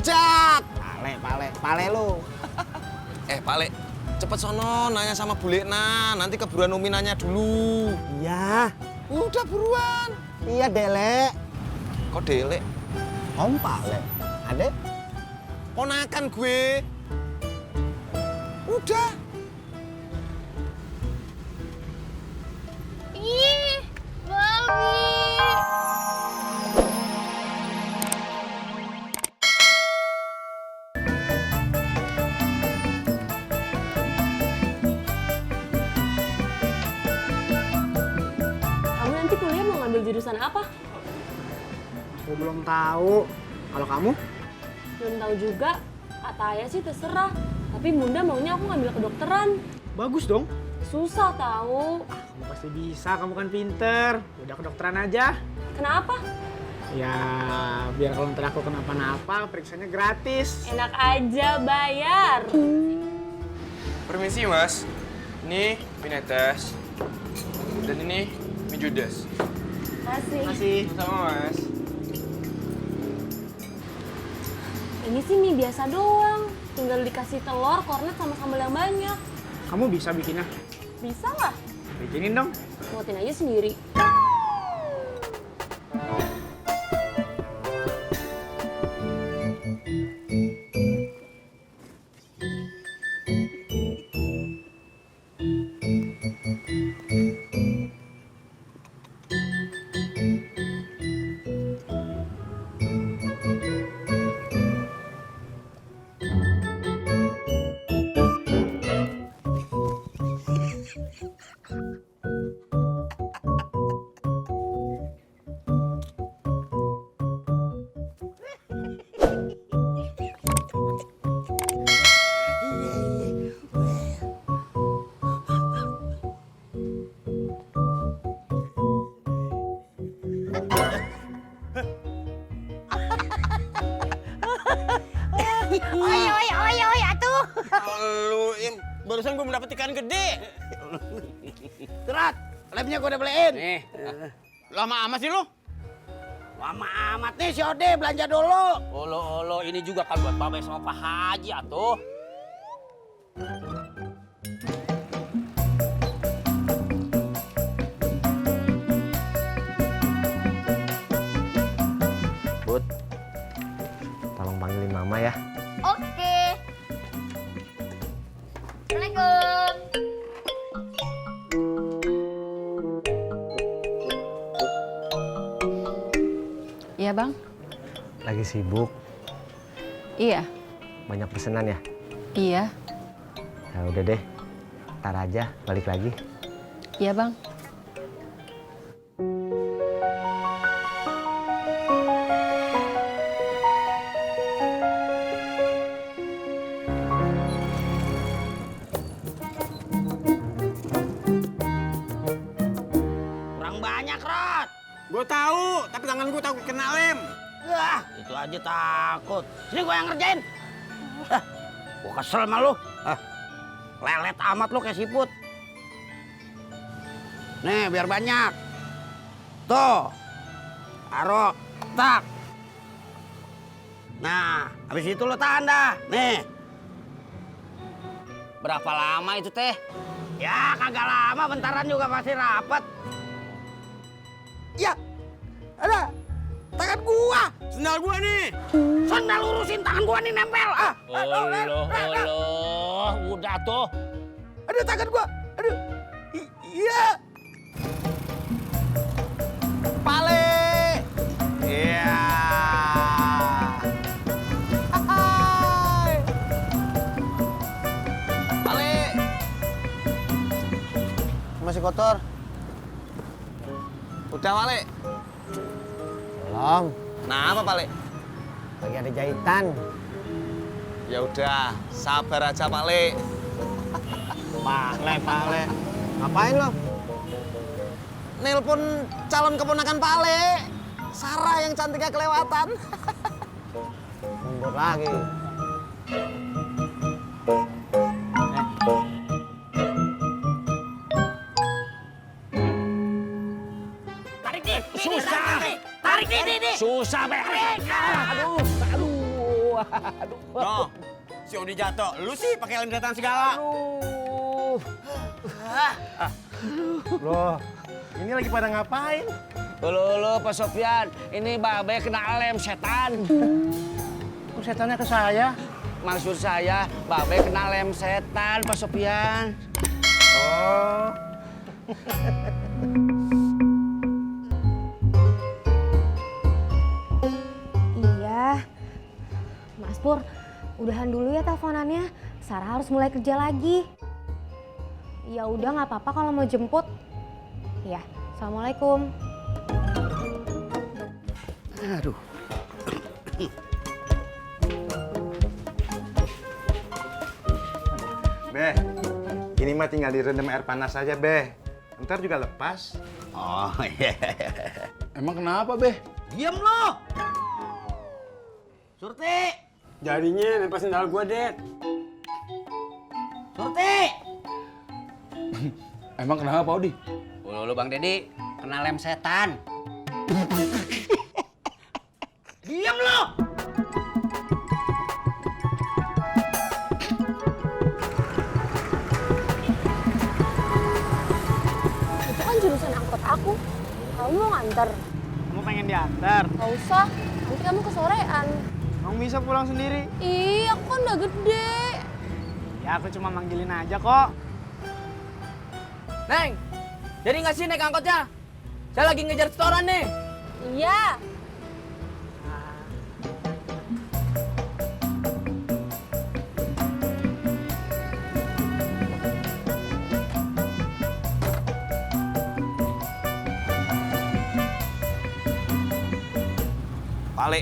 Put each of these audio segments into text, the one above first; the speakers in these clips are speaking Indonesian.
ojek. Pale lu. Pale, cepet sono nanya sama Bu Lekna. Nanti keburuan Umi nanya dulu. Iya. Udah buruan. Iya, Dele. Kok Dele? Om Pale. Adek? Ponakan gue. Udah. Ih, Bobby. Kamu nanti kuliah mau ngambil jurusan apa? Aku belum tahu. Kalau kamu? Belum tahu juga. Kata ayah sih terserah. Tapi Bunda maunya aku ngambil kedokteran. Bagus dong. Susah tahu. Kamu pasti bisa, kamu kan pinter. Udah kedokteran aja. Kenapa? Ya, biar kalau ntar aku kenapa-napa, periksanya gratis. Enak aja bayar. Permisi mas, ini Pinetes dan ini Mijudas. Kasih. Masih. Sama mas. Ini sih mie biasa doang. Tinggal dikasih telur, kornet sama sambal yang banyak. Kamu bisa bikinnya? Bisa lah. Bikinin dong. Buatin aja sendiri. Oi, atuh. Lu, Im, barusan gue mendapat ikan gede. Terat, lemnya gue udah beliin. Nih, lama amat sih lu? Lama amat nih si Ode, belanja dulu. Olo, ini juga kan buat Babe sama Pak Haji atuh. Bud, tolong panggilin Mama ya. Oke. Assalamualaikum. Iya bang? Lagi sibuk, Iya. banyak pesanan ya? Iya. Ya udah deh, ntar aja balik lagi. Iya bang. Kurang banyak, Rod. Gue tahu, tapi tangan gue takut kena lem. Itu aja takut. Sini gue yang ngerjain. Gue kesel sama lu. Lelet amat lu kayak siput. Nih, biar banyak. Tuh. Taruh. Tak. Nah, habis itu lu tanda. Nih. Berapa lama itu teh? Ya, kagak lama. Bentaran juga pasti rapet. Ya, ada tangan gua. Sendal gue nih. Sendal urusin tangan gua nih nempel. Allah, Udah tuh. Aduh, tangan gua. Aduh. Iya. Pale. Iya. Hai. Pale. Masih kotor? Udah, Pale. Belum. Nah, apa, Pale? Lagi ada jahitan. Ya udah, sabar aja, Pale. Pale. Ngapain lo? Nelpon calon keponakan Pale. Sarah yang cantiknya kelewatan. Mundur lagi. Tarik nih. Susah. Tarik nih. Susah, Be. Aduh. Loh, si Odi jatuh. Lu sih pakai lendetan segala. Loh, ini lagi pada ngapain? Loh, Pak Sofyan. Ini Babe kena lem setan. Kok setannya ke saya? Maksud saya, Babe kena lem setan, Pak Sofyan. Oh. Iya. Mas Pur, udahan dulu ya teleponannya. Sarah harus mulai kerja lagi. Ya udah nggak apa-apa kalau mau jemput. Ya, assalamualaikum. Aduh. Beh, ini mah tinggal direndam air panas aja, Beh. Ntar juga lepas. Oh, iya. Emang kenapa, Beh? Diam lo. Surti. Jadinya lepas sendal gua, Det. Surti. Emang kenapa, Odi? Lu Bang Dedi, kena lem setan. Diam lo. Itu kan jurusan angkot aku. Kamu mau nganter? Kamu pengen diantar? Gak usah, nanti kamu kesorean. Kamu bisa pulang sendiri? Ih, aku kan udah gede. Ya, aku cuma manggilin aja kok. Neng, jadi nggak sih naik angkotnya? Saya lagi ngejar setoran nih. Iya. Pak Le,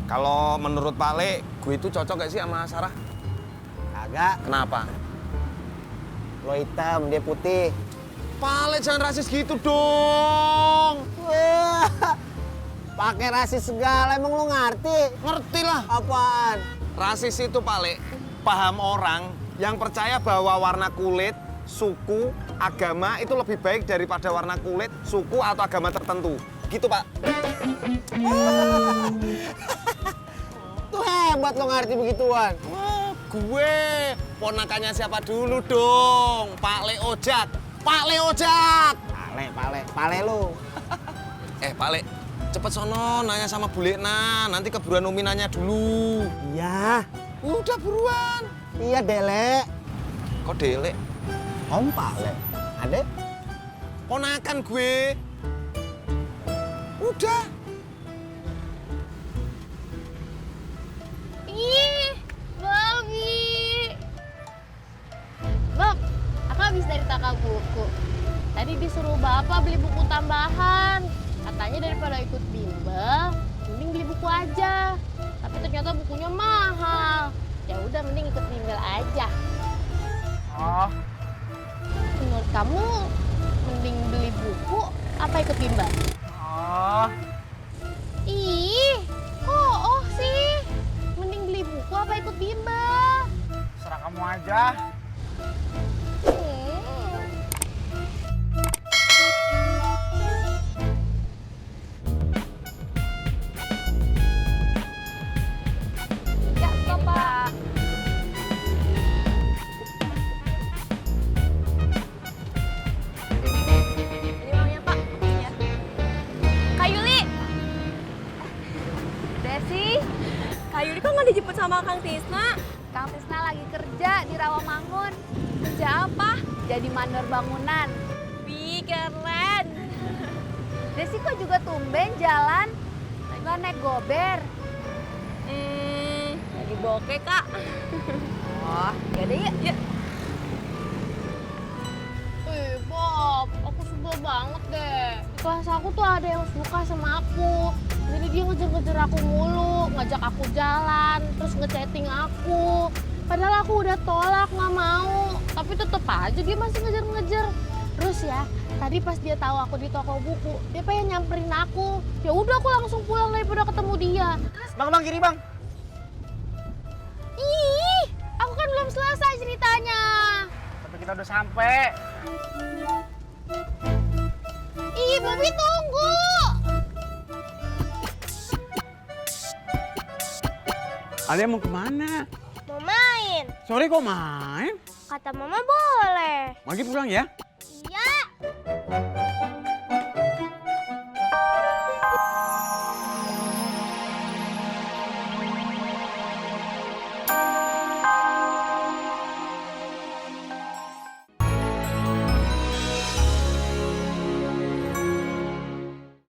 kalau menurut Pak Le, gue itu cocok gak sih sama Sarah? Agak. Kenapa? Lo hitam, dia putih. Pak Le jangan rasis gitu dong. Wah, pakai rasis segala, emang lo ngerti? Ngerti lah. Apaan? Rasis itu Pak Le, paham orang yang percaya bahwa warna kulit, suku, agama itu lebih baik daripada warna kulit, suku atau agama tertentu. Gitu Pak. Tuh hebat lo ngerti begituan. Wah, gue ponakannya siapa dulu dong? Pak Le Ojak. Pak Le Ojak. Pale lu. Pak Le, cepet sono nanya sama Bu Lekna. Nanti keburuan Umi nanya dulu. Iya. Udah buruan. Iya, Dele. Kok Dele? Om Pale. Adek? Ponakan gue. Udah. Ih, Bobby. Bob, aku habis dari toko buku. Tadi disuruh Bapak beli buku tambahan. Katanya daripada ikut bimbel, mending beli buku aja. Tapi ternyata bukunya mahal. Ya udah mending ikut bimbel aja. Oh, Menurut kamu mending beli buku apa ikut bimbel? oh. Ih, kok sih? Mending beli buku apa ikut bimbel? Serah kamu aja. Ya, Bapak. Ini uangnya, Pak. Ya. Kak Yuli. Desi. Kak Yuli kok nggak dijemput sama Kang Tisna? Kang Tisna lagi kerja di Rawamangun. Kerja apa? Jadi mandor bangunan. Wih, keren. Desi kok juga tumben jalan? Nggak naik gober. Lagi bokeh, Kak. Oh, yaudah yuk. Bob, aku sebel banget deh. Di kelas aku tuh ada yang suka sama aku. Jadi dia ngejar-ngejar aku mulu, ngajak aku jalan, terus ngechatting aku. Padahal aku udah tolak, nggak mau. Tapi tetep aja dia masih ngejar-ngejar. Terus ya, tadi pas dia tahu aku di toko buku, dia pengen nyamperin aku. Ya udah aku langsung pulang daripada ketemu dia. Bang, kiri bang. Ih, aku kan belum selesai ceritanya. Tapi kita udah sampai. Ih, Bobby tunggu. Alia mau kemana? Mau main. Sore kok main? Kata mama boleh. Magi pulang ya? Iya.